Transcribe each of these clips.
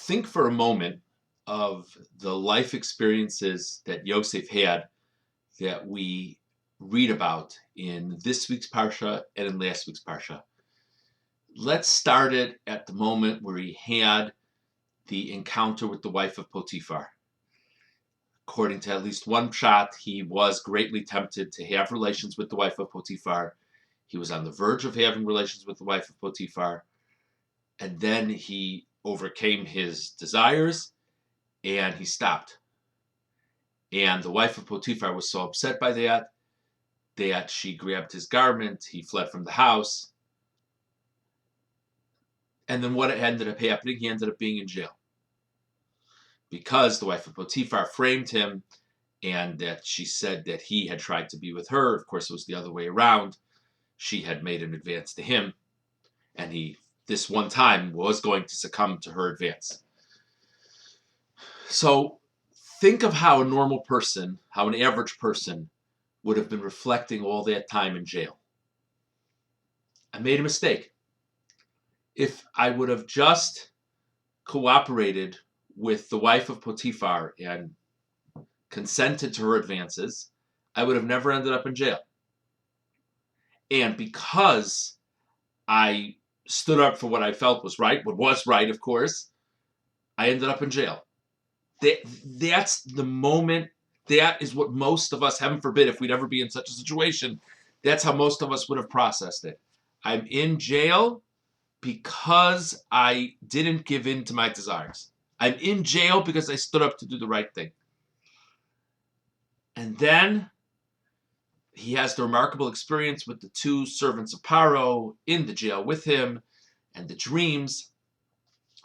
Think for a moment of the life experiences that Yosef had that we read about in this week's Parsha and in last week's Parsha. Let's start it at the moment where he had the encounter with the wife of Potiphar. According to at least one pshat, he was greatly tempted to have relations with the wife of Potiphar. He was on the verge of having relations with the wife of Potiphar. And then he overcame his desires and he stopped. And the wife of Potiphar was so upset by that she grabbed his garment, he fled from the house. And then what ended up happening, he ended up being in jail. Because the wife of Potiphar framed him and that she said that he had tried to be with her. Of course, it was the other way around. She had made an advance to him, and he, this one time, was going to succumb to her advance. So think of how a normal person, how an average person would have been reflecting all that time in jail. I made a mistake. If I would have just cooperated with the wife of Potiphar and consented to her advances, I would have never ended up in jail. And because I stood up for what I felt was right, what was right, of course, I ended up in jail. That's the moment. That is what most of us, heaven forbid, if we'd ever be in such a situation, that's how most of us would have processed it. I'm in jail because I didn't give in to my desires. I'm in jail because I stood up to do the right thing. And then he has the remarkable experience with the two servants of Paro in the jail with him and the dreams.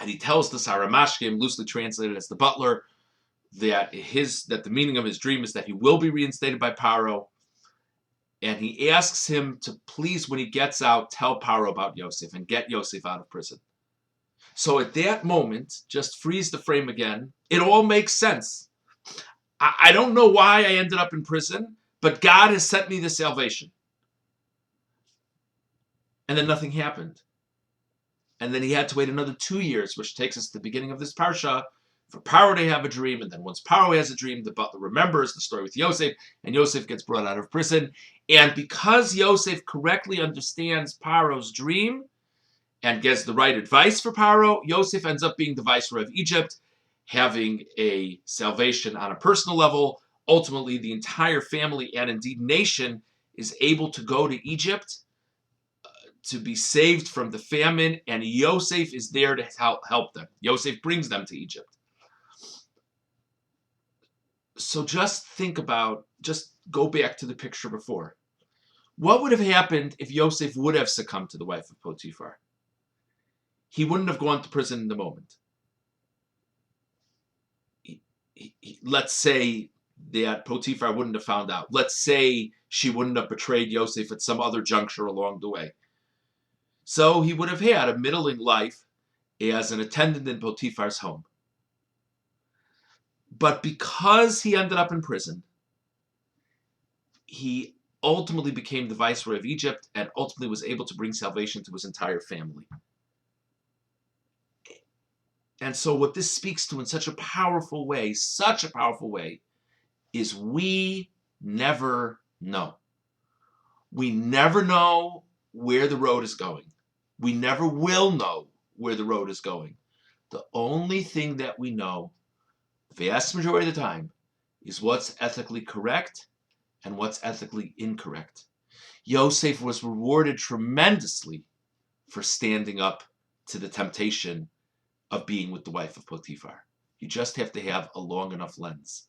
And he tells the Saramashkim, loosely translated as the butler, that the meaning of his dream is that he will be reinstated by Paro. And he asks him to please, when he gets out, tell Paro about Yosef and get Yosef out of prison. So at that moment, just freeze the frame again. It all makes sense. I don't know why I ended up in prison, but God has sent me the salvation. And then nothing happened. And then he had to wait another 2 years, which takes us to the beginning of this parsha, for Paro to have a dream. And then once Paro has a dream, the butler remembers the story with Yosef, and Yosef gets brought out of prison. And because Yosef correctly understands Paro's dream and gets the right advice for Paro, Yosef ends up being the viceroy of Egypt, having a salvation on a personal level. Ultimately, the entire family and indeed nation is able to go to Egypt to be saved from the famine, and Yosef is there to help them. Yosef brings them to Egypt. So just go back to the picture before. What would have happened if Yosef would have succumbed to the wife of Potiphar? He wouldn't have gone to prison in the moment. Let's say that Potiphar wouldn't have found out. Let's say she wouldn't have betrayed Yosef at some other juncture along the way. So he would have had a middling life as an attendant in Potiphar's home. But because he ended up in prison, he ultimately became the viceroy of Egypt and ultimately was able to bring salvation to his entire family. And so what this speaks to in such a powerful way, is we never know. We never know where the road is going. We never will know where the road is going. The only thing that we know, the vast majority of the time, is what's ethically correct and what's ethically incorrect. Yosef was rewarded tremendously for standing up to the temptation of being with the wife of Potiphar. You just have to have a long enough lens.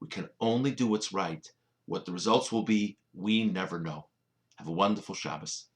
We can only do what's right. What the results will be, we never know. Have a wonderful Shabbos.